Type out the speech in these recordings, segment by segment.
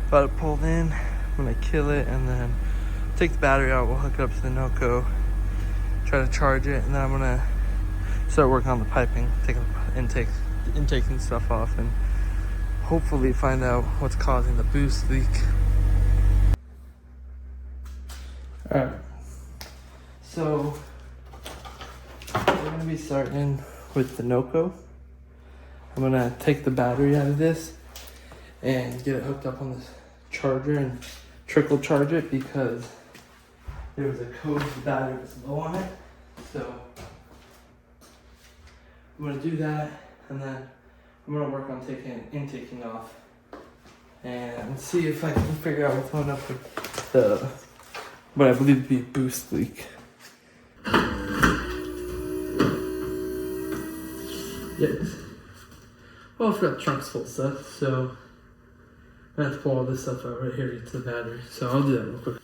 Got it pulled in. I'm gonna kill it and then take the battery out. We'll hook it up to the NOCO, try to charge it, and then I'm gonna start working on the piping, taking intaking stuff off, and hopefully find out what's causing the boost leak. All right, so we're gonna be starting with the NOCO. I'm gonna take the battery out of this and get it hooked up on this charger and trickle charge it because there was a code the battery was low on it. So I'm gonna do that, and then I'm gonna work on taking intaking off and see if I can figure out what's going up with the what I believe to be a boost leak. Yes. Well, I've got trunk's full of stuff, so I have to pull all this stuff out right here to get to the battery. So I'll do that real quick.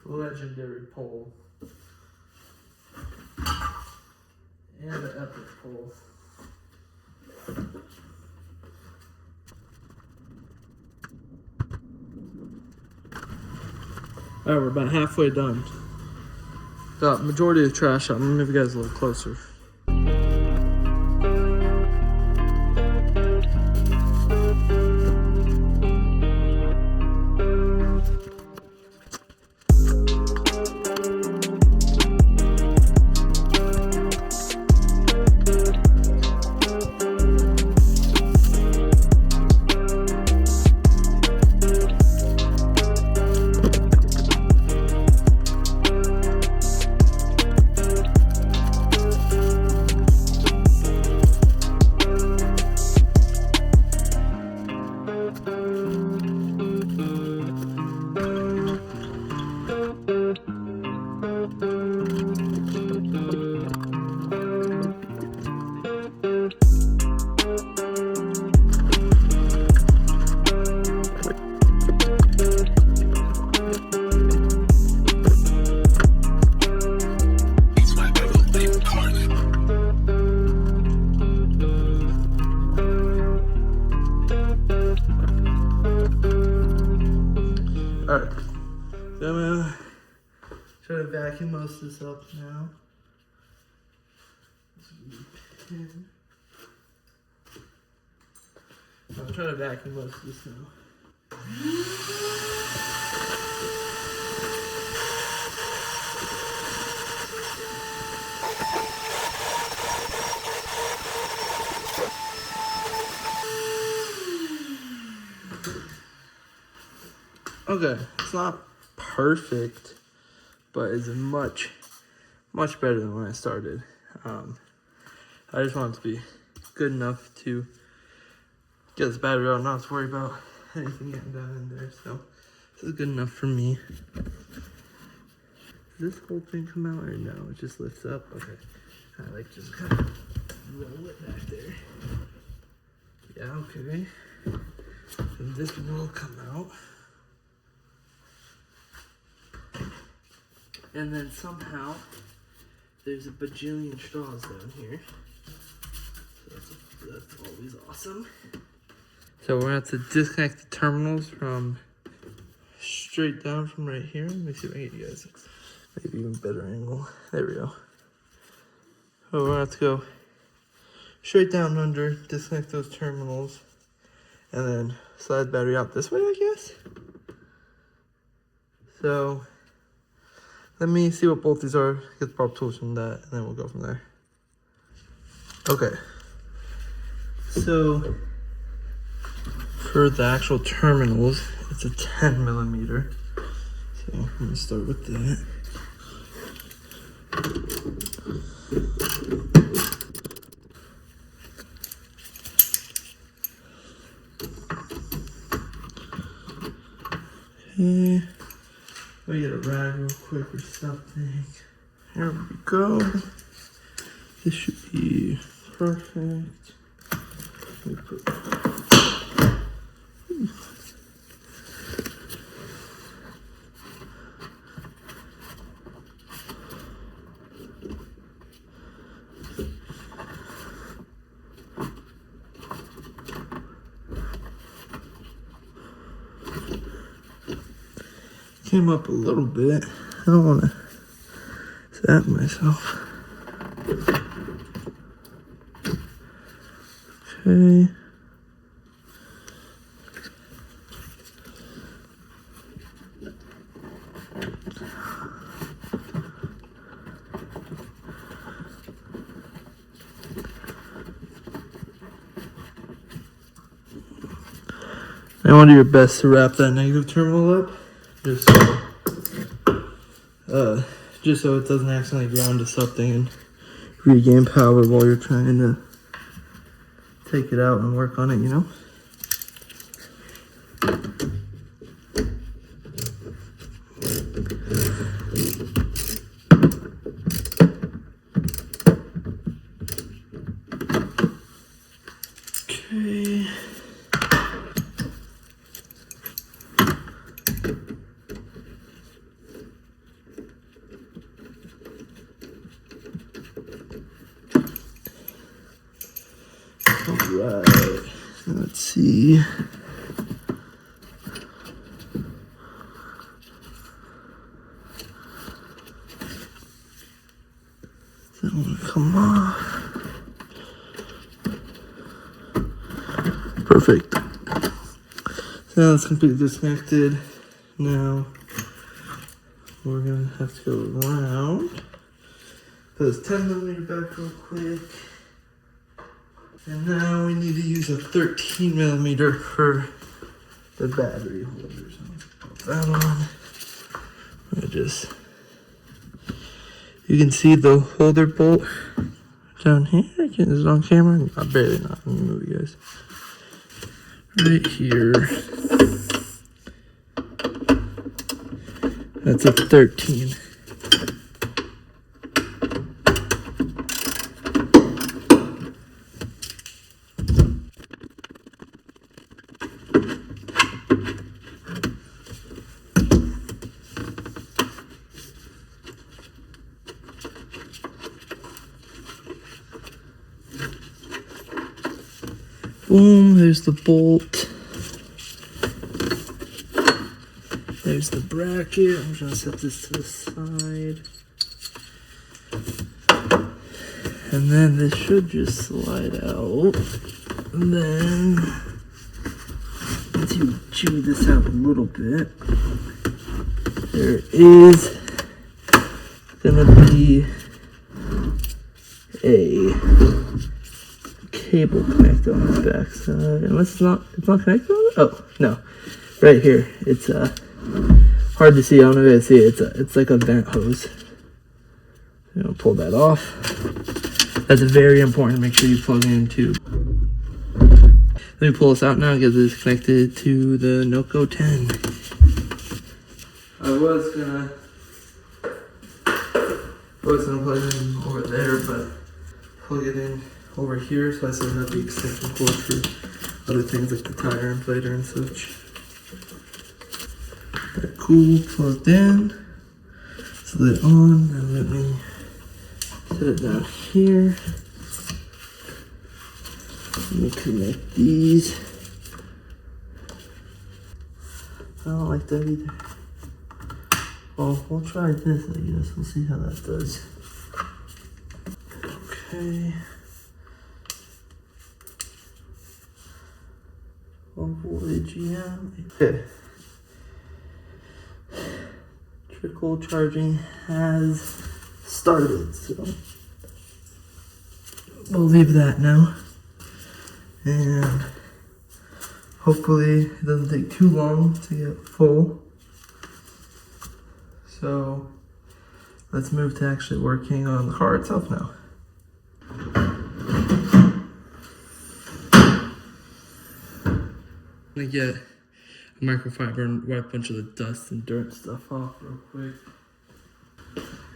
Legendary pole and an epic pole. Alright, we're about halfway done. Got majority of the trash out. I'm gonna move you guys a little closer. Alright, so I'm gonna try to vacuum most of this up now. I'll try to vacuum most of this now. Okay, it's not perfect, but it's much better than when I started. I just want it to be good enough to get this battery out and not have to worry about anything getting down in there. So this is good enough for me. Does this whole thing come out or no? It just lifts up. Okay, I like just kind of roll it back there. Yeah, okay. And this will come out. And then somehow there's a bajillion straws down here. So that's always awesome. So we're gonna have to disconnect the terminals from straight down from right here. Let me see if I can get you guys maybe even better angle. There we go. So we're gonna have to go straight down under, disconnect those terminals, and then slide the battery out this way, I guess. So let me see what both these are, get the proper tools from that, and then we'll go from there. Okay. So for the actual terminals, it's a 10 millimeter. So I'm gonna start with that. Okay. Let me get a rag real quick or something. Here we go. This should be perfect. Let me put came up a little bit. I don't want to zap myself. Okay. I want to do your best to wrap that negative terminal up. Just so it doesn't accidentally ground to something and regain power while you're trying to take it out and work on it, you know? Okay. Alright, let's see. That one come off. Perfect. So now it's completely disconnected. Now we're gonna have to go around. Put this 10mm back real quick. And now we need to use a 13mm for the battery holder. So put that on. You can see the holder bolt down here. Is it on camera? Not barely. Not. Let me move you guys. Right here. That's a 13. Boom, there's the bolt. There's the bracket. I'm just gonna set this to the side. And then this should just slide out. And then, once you chew this out a little bit, there is gonna be a cable connected on the back side. Unless it's not connected on it? Oh, no. Right here. It's hard to see. I don't know if you guys see it. It's like a vent hose. You know, pull that off. That's very important. Make sure you plug it into. Let me pull this out now because it's connected to the NOCO 10. I was gonna plug it in over there, but plug it in over here, so I still have the extension cord for other things like the tire inflator and such. Alright, cool, plugged in, slid on. Now let me set it down here. Let me connect these. I don't like that either. Well, we'll try this, I guess. We'll see how that does. Okay. Voltage, yeah. Okay. Trickle charging has started, so we'll leave that now. And hopefully it doesn't take too long to get full. So let's move to actually working on the car itself now. I'm gonna get a microfiber and wipe a bunch of the dust and dirt stuff off real quick.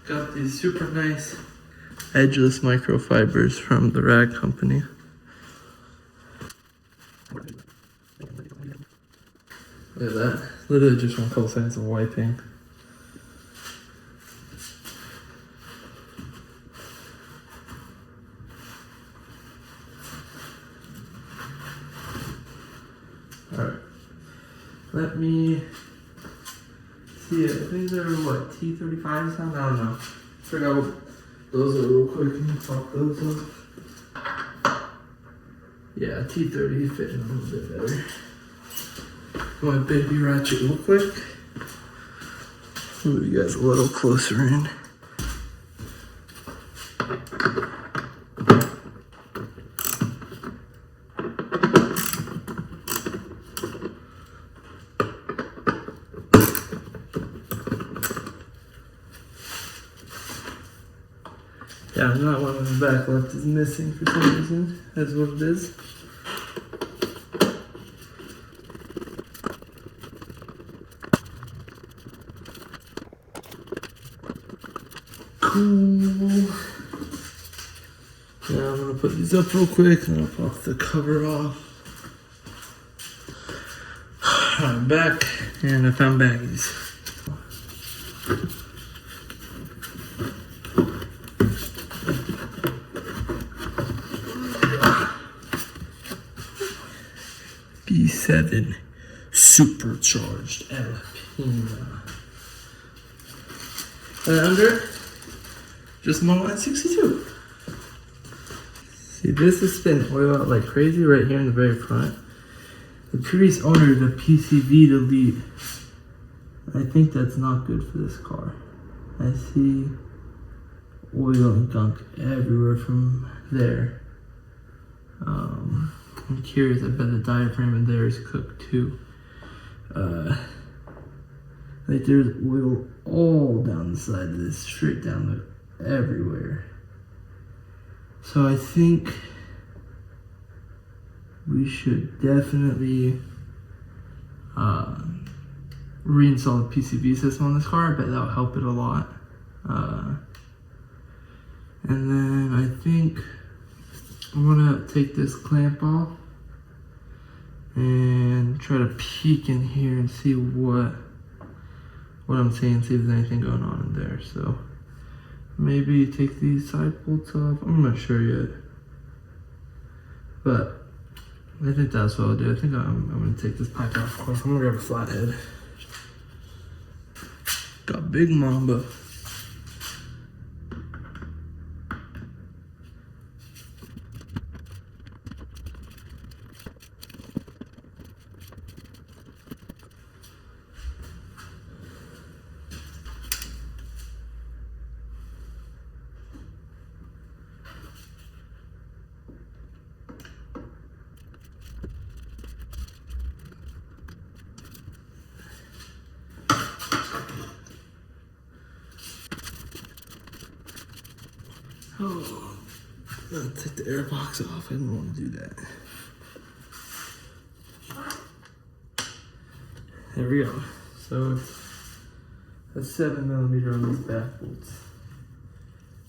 Got these super nice edgeless microfibers from the rag company. Look at that. Literally just one couple seconds of wiping. Alright. Let me see it. I think they're what, T35 sound? I don't know. Forgot what those are real quick. Can you pop those up? Yeah, T30 fitting a little bit better. My baby ratchet real quick. Move you guys a little closer in. Yeah, I'm not one of the back left is missing for some reason. That's what it is. Cool. Now I'm gonna put these up real quick and I'll pop the cover off. I'm back and I found baggies. B7 supercharged Alpina. And under, just normal N62. See, this has been oiled out like crazy right here in the very front. The previous owner did a PCV delete. I think that's not good for this car. I see oil and gunk everywhere from there. I'm curious, I bet the diaphragm in there is cooked too. Like there's oil all down the side of this, straight down everywhere. So I think we should definitely reinstall the PCV system on this car. I bet that'll help it a lot. And then I think I'm gonna take this clamp off and try to peek in here and see what I'm seeing, see if there's anything going on in there. So maybe take these side bolts off. I'm not sure yet, but I think that's what I'll do. I think I'm gonna take this pipe off. Of course, I'm gonna grab a flathead. Got Big Mamba. Oh, let's take the air box off. I didn't want to do that. There we go. So it's a 7mm on these back bolts.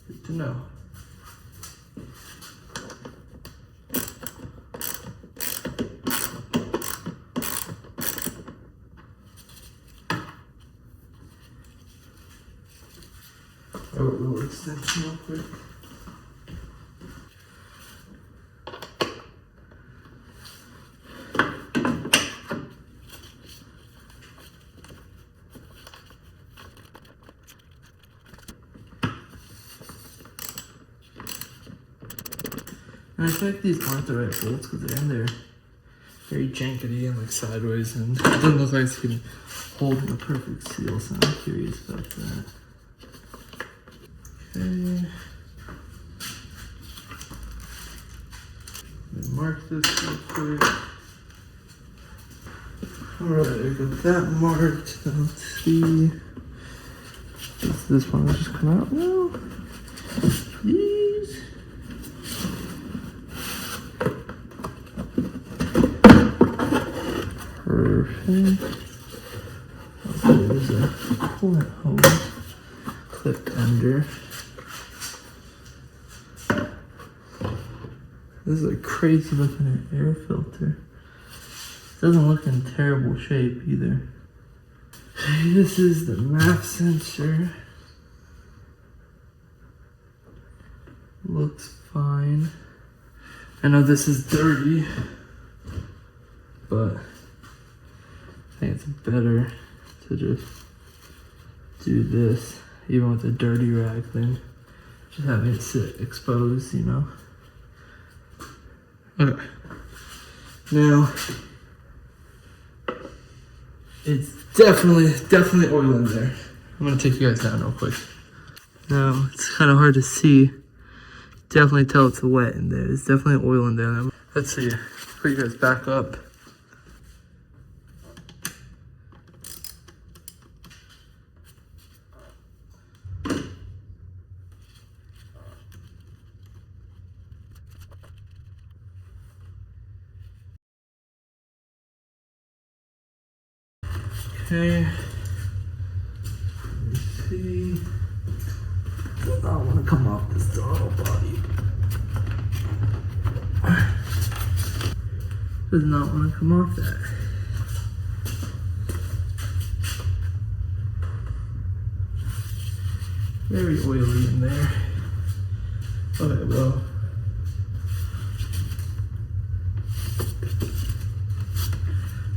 Good to know. Oh, a little extension real quick. And I feel like these aren't the right bolts because they're in there very jankety and like sideways, and it doesn't look like it's getting holding a perfect seal, so I'm curious about that. Okay. Mark this real quick. Alright, I got that marked. Now let's see. Does this one just come out now? Please. Perfect. Okay, there's a coolant hose clipped under. This is a crazy looking air filter. Doesn't look in terrible shape either. This is the MAP sensor. Looks fine. I know this is dirty, but I think it's better to just do this, even with a dirty rag, than just having it sit exposed, you know? Okay. Now, it's definitely oil in there. I'm gonna take you guys down real quick. Now, it's kind of hard to see. Definitely tell it's wet in there. There's definitely oil in there. Let's see. Put you guys back up. Okay. Let me see. I don't want to come off this throttle body. Does not want to come off that. Very oily in there. Okay, well.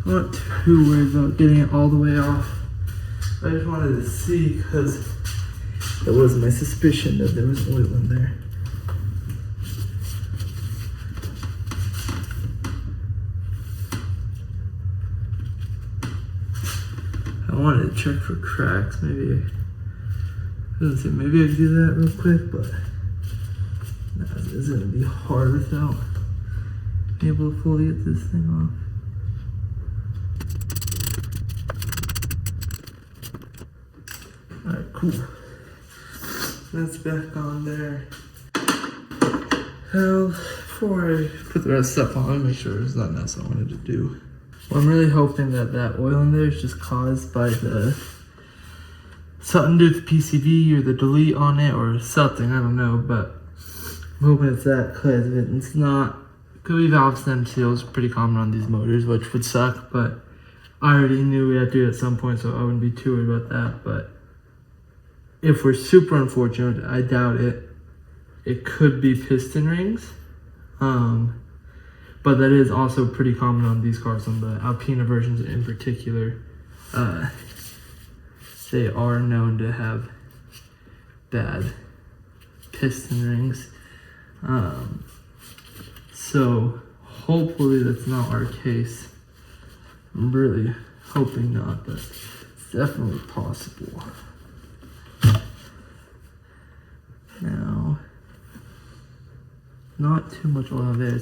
I'm not too worried about getting it all the way off. I just wanted to see because that was my suspicion that there was oil in there. I wanted to check for cracks. Maybe I could do that real quick, but nah, it's gonna be hard without being able to fully get this thing off. Alright, cool. That's back on there. Now, before I put the rest of the stuff on, make sure there's nothing else I wanted to do. Well, I'm really hoping that that oil in there is just caused by the something to do with the PCB or the delete on it or something, I don't know, but I'm hoping it's that because if it's not, could be valve stem seals, pretty common on these motors, which would suck, but I already knew we had to do it at some point, so I wouldn't be too worried about that. But if we're super unfortunate, I doubt it, it could be piston rings. But that is also pretty common on these cars, on the Alpina versions in particular. They are known to have bad piston rings. So hopefully that's not our case. I'm really hoping not, but it's definitely possible. Now, not too much oil there.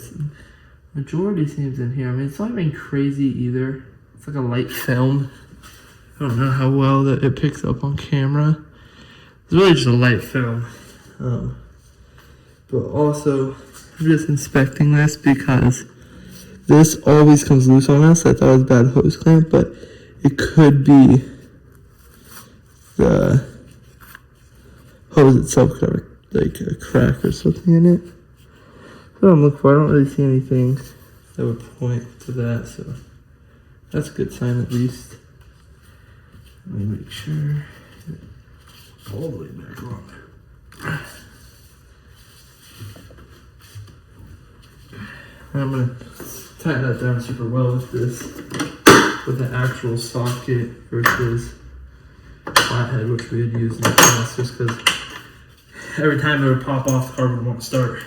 Majority seems in here. I mean, it's not even crazy either. It's like a light film. I don't know how well that it picks up on camera. It's really just a light film. But also, I'm just inspecting this because this always comes loose on us. I thought it was a bad hose clamp, but it could be the hose itself could have like a crack or something in it. That's what I'm looking for. I don't really see anything that would point to that, so that's a good sign at least. Let me make sure all the way back on there. And I'm gonna tighten that down super well with this, with the actual socket versus flathead, which we had used in the past, just because every time it would pop off, the car would won't start.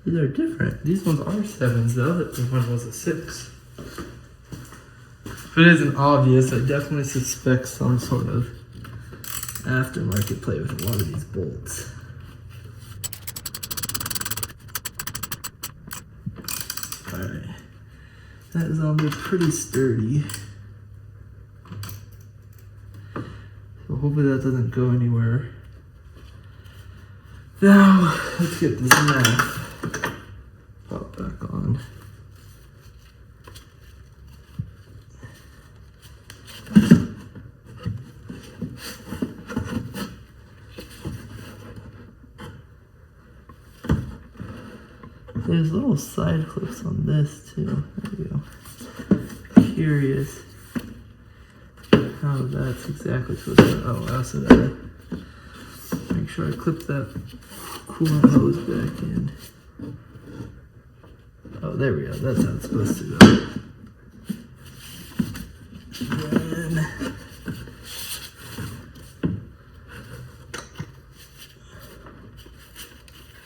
These are different. These ones are 7s, the other one was a 6. If it isn't obvious, I definitely suspect some sort of aftermarket play with a lot of these bolts. Alright. That is on there pretty sturdy. So hopefully that doesn't go anywhere. Now, let's get this knife pop back on. There's little side clips on this too. There you go. Curious how that's exactly supposed to. Oh, I also gotta make sure I clip that coolant hose back in. Oh, there we go. That's how it's supposed to go. And then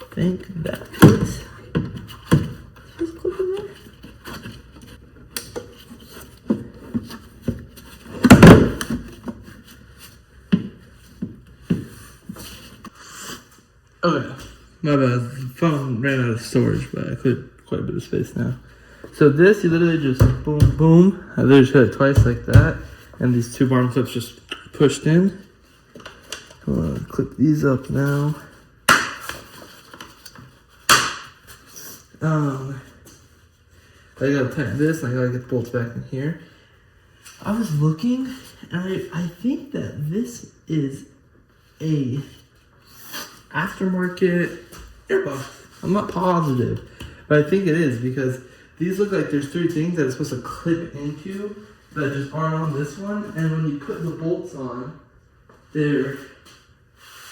I think that fits. Just clip it there. Okay, my bad. The phone ran out of storage, but I cleared quite a bit of space now. So this, you literally just boom, boom. I literally just hit it twice like that, and these two bottom clips just pushed in. I'm gonna clip these up now. I gotta tighten this, and I gotta get the bolts back in here. I was looking, and I think that this is a aftermarket airbox. I'm not positive, but I think it is because these look like there's three things that it's supposed to clip into that just aren't on this one. And when you put the bolts on, they're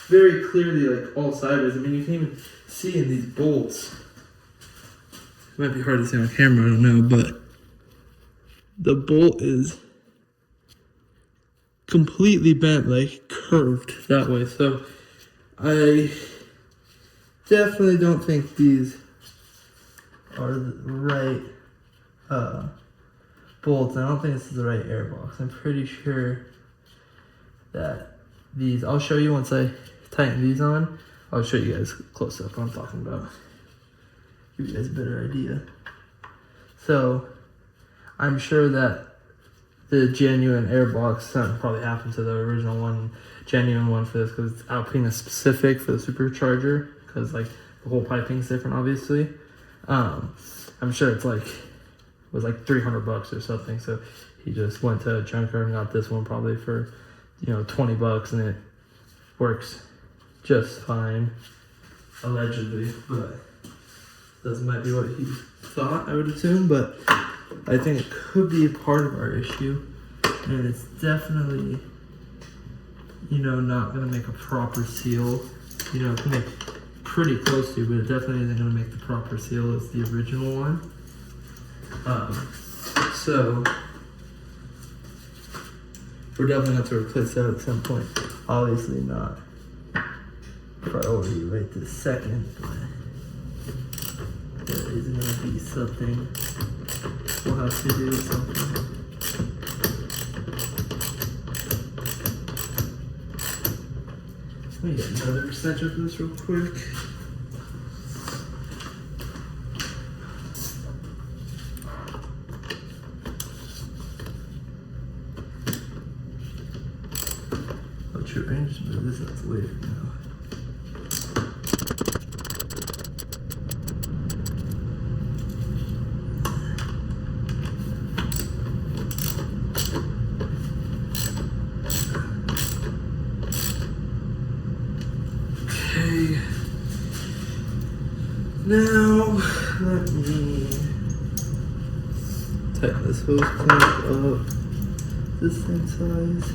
very clearly like all sideways. I mean, you can even see in these bolts. It might be hard to see on camera, I don't know, but the bolt is completely bent, like curved that way. So I definitely don't think these are the right bolts. I don't think this is the right airbox. I'm pretty sure that these, I'll show you once I tighten these on. I'll show you guys close up what I'm talking about. Give you guys a better idea. So I'm sure that the genuine airbox, something probably happened to the original one, genuine one for this, because it's Alpina specific for the supercharger, because like the whole piping's different, obviously. I'm sure it's like, it was like $300 or something. So he just went to a junkyard and got this one probably for, you know, $20, and it works just fine, allegedly. But that might be what he thought, I would assume. But I think it could be a part of our issue, and it's definitely, you know, not gonna make a proper seal. You know, it can make pretty close to, but it definitely isn't gonna make the proper seal as the original one. So we're definitely gonna have to replace that at some point. Obviously not priority right this second, but there is gonna be something we'll have to do something. Let me get another extension for this real quick. Oh, true, I just move this out later now. Now, let me tighten this hose clamp up the same size.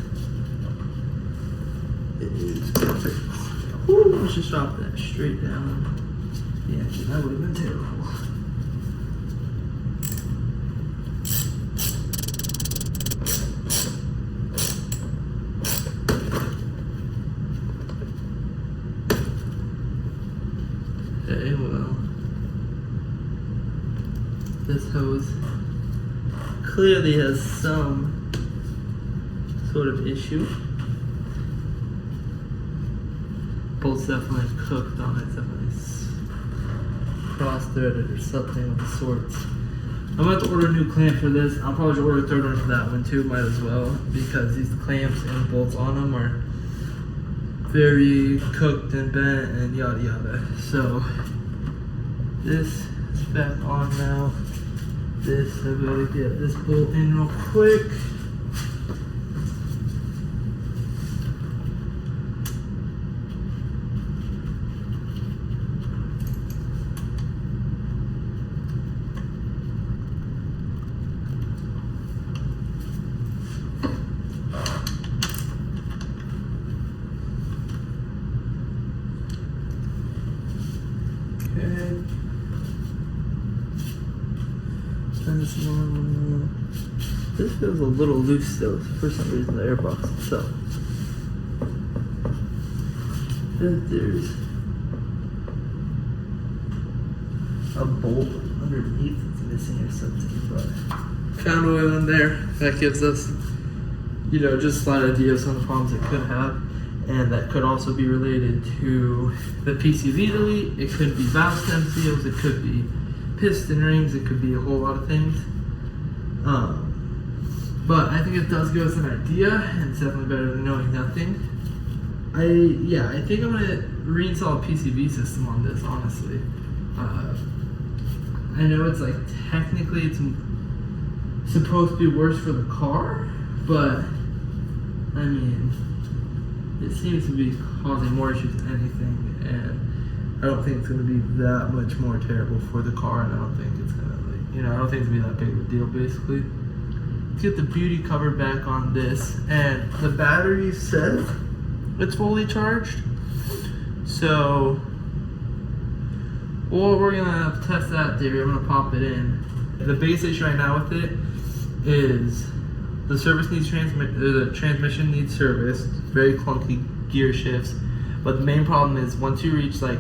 It is perfect. Woo, let's just drop that straight down the engine. That would have been terrible. Okay, well, this hose clearly has some sort of issue. Bolt's definitely cooked on it, definitely cross-threaded or something of the sorts. I'm gonna have to order a new clamp for this. I'll probably just order a third one for that one too, might as well, because these clamps and bolts on them are very cooked and bent and yada yada. So this is back on now. This, I've got to get this bolt in real quick. This feels a little loose still for some reason, the airbox itself. There's a bolt underneath that's missing or something, but found oil in there. That gives us, you know, just a slight idea of some of the problems it could have, and that could also be related to the PCV delete. It could be valve stem seals, it could be piston rings, it could be a whole lot of things. But I think it does give us an idea, and it's definitely better than knowing nothing. I think I'm gonna reinstall a PCV system on this, honestly. I know it's like technically it's supposed to be worse for the car, but I mean, it seems to be causing more issues than anything, and I don't think it's gonna be that much more terrible for the car, and I don't think it's gonna, like, you know, I don't think it's gonna be that big of a deal, basically. Let's get the beauty cover back on this, and the battery says it's fully charged, so well, we're gonna test that theory. I'm gonna pop it in. The biggest issue right now with it is the the transmission needs service. Very clunky gear shifts, but the main problem is once you reach, like,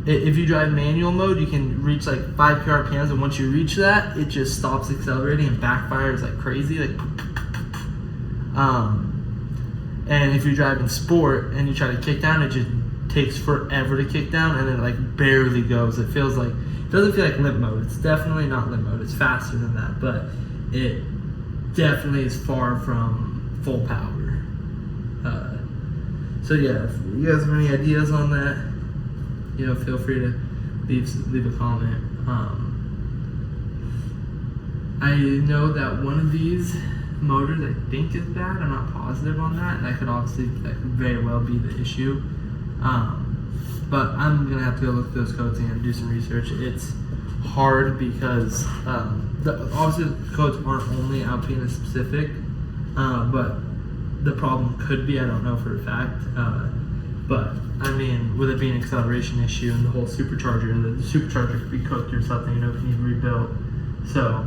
if you drive manual mode, you can reach like 5 RPMs, and once you reach that, it just stops accelerating and backfires like crazy. Like, and if you drive in sport and you try to kick down, it just takes forever to kick down, and it like barely goes. It feels like, it doesn't feel like limp mode. It's definitely not limp mode. It's faster than that, but it definitely is far from full power. So yeah, if you guys have any ideas on that, you know, feel free to leave a comment. I know that one of these motors I think is bad. I'm not positive on that, and that could very well be the issue. But I'm gonna have to go look at those codes and do some research. It's hard because obviously the codes aren't only Alpina specific, but the problem could be, I don't know for a fact, but I mean, with it being an acceleration issue and the whole supercharger, the supercharger could be cooked or something, you know, can need rebuilt. So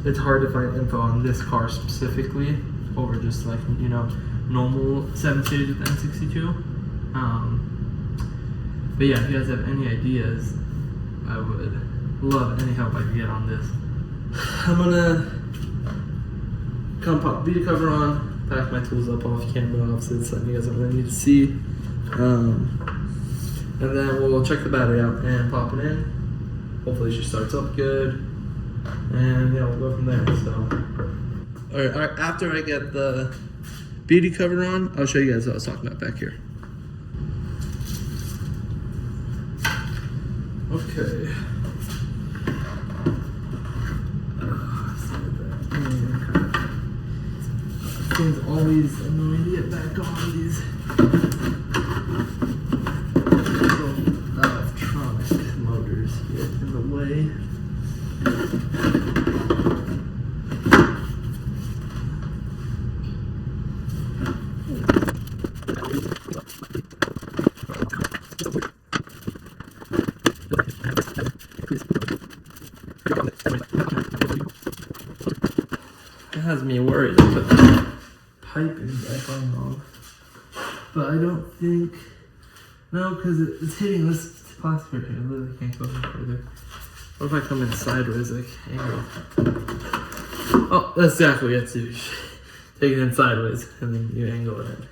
it's hard to find info on this car specifically over just like, you know, normal 7 series with N62. But yeah, if you guys have any ideas, I would love any help I can get on this. I'm gonna come pop the cover on, pack my tools up off camera, obviously it's something you guys don't really need to see. And then we'll check the battery out and pop it in. Hopefully she starts up good, and yeah, we'll go from there. So, alright, after I get the beauty cover on, I'll show you guys what I was talking about back here. Okay. Things always annoying to get back on these electronic motors get in the way. It has me worried. I put the piping back on wrong, but I don't think, no, because it's hitting this plastic right here. I literally can't go any further. What if I come in sideways, like angle? Oh, that's exactly it, too. Take it in sideways and then you angle it in.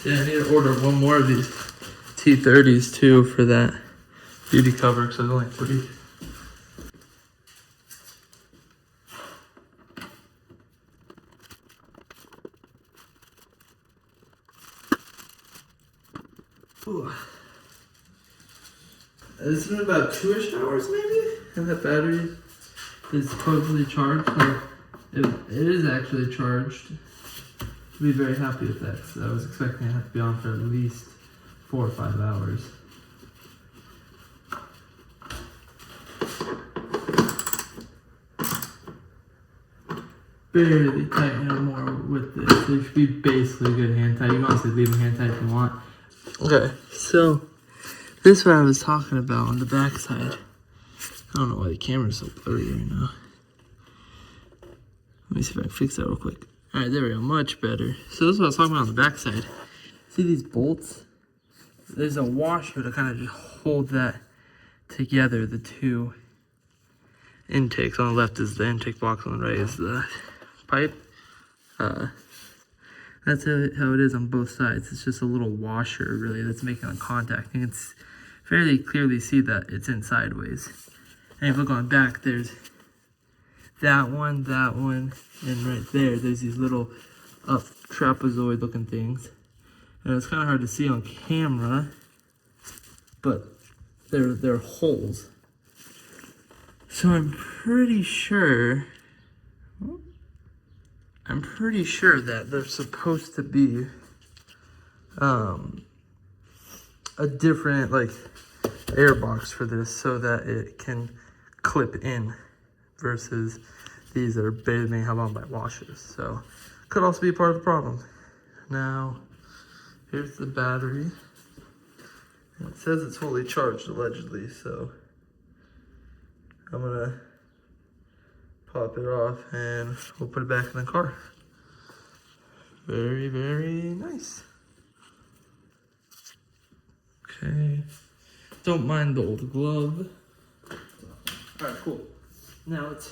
Yeah, I need to order one more of these T30s too for that beauty cover, because there's only 3. Ooh. It's been about 2-ish hours maybe, and that battery is supposedly charged. So it is actually charged. I'll be very happy with that, because I was expecting it to have to be on for at least 4 or 5 hours. Barely tighten it more with this. There should be basically good hand tight. You can honestly leave them hand tight if you want. Okay, so this is what I was talking about on the back side. I don't know why the camera's so blurry right now. Let me see if I can fix that real quick. Alright, there we go, much better. So this is what I was talking about on the back side. See these bolts? There's a washer to kind of just hold that together, the two intakes. On the left is the intake box, on the right is the pipe. That's how it is on both sides. It's just a little washer, really, that's making a contact. You can fairly clearly see that it's in sideways. And if you look on the back, there's that one, and right there's these little up trapezoid looking things. And it's kind of hard to see on camera, but they're holes. So I'm pretty sure that there's supposed to be a different like air box for this, so that it can clip in versus these that are barely held on by washers. So could also be part of the problem. Now here's the battery. It says it's fully charged allegedly, so I'm gonna pop it off and we'll put it back in the car. Very, very nice. Okay. Don't mind the old glove. Alright, cool. Now let's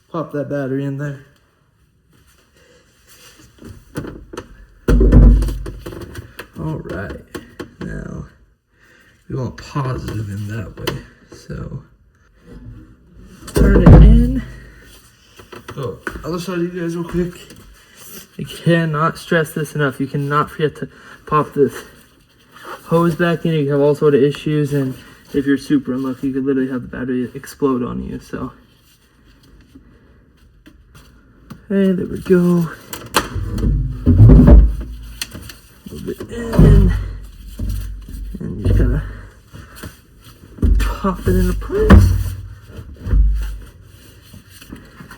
pop that battery in there. Alright. Now we want positive in that way. So turn it in. Oh, I'll show you guys real quick. I cannot stress this enough. You cannot forget to pop this hose back in. You can have all sort of issues, and if you're super unlucky, you could literally have the battery explode on you. So, hey, there we go. Move it in, and you just kind of pop it into place.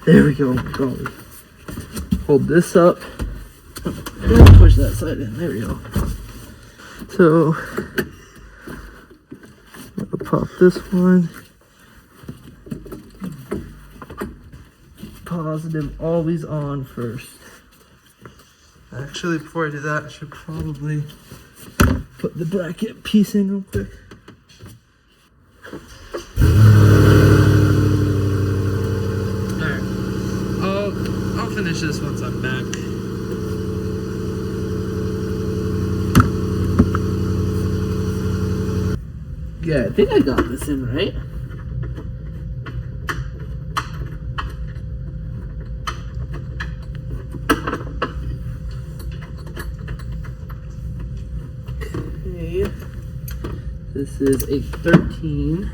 There we go. Hold this up. And push that side in. There we go. So, I'll pop this one. Positive always on first. Actually, before I do that, I should probably put the bracket piece in real quick. I'll finish this once I'm back. Yeah, I think I got this in right. Okay. This is a 13.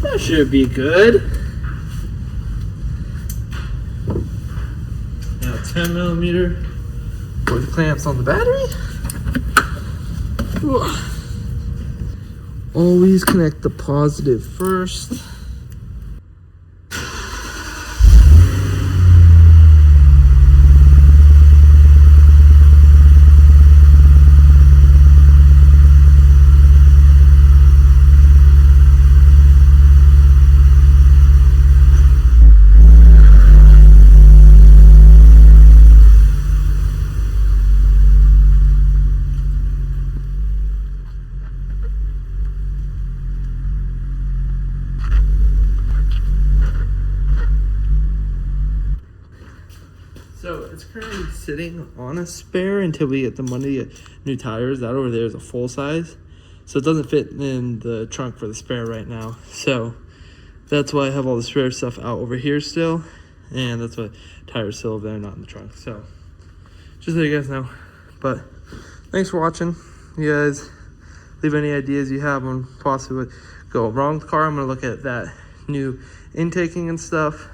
That should be good. Now 10mm for the clamps on the battery. Always connect the positive first. So it's currently sitting on a spare until we get the money to get new tires. That over there is a full size, so it doesn't fit in the trunk for the spare right now. So That's why I have all the spare stuff out over here still. And that's why tires still over there, not in the trunk. So just so you guys know. But thanks for watching. You guys leave any ideas you have on possibly what go wrong with the car. I'm gonna look at that new intaking and stuff.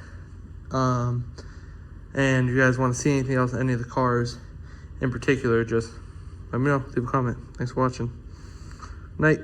And if you guys want to see anything else, any of the cars in particular, just let me know. Leave a comment. Thanks for watching. Night.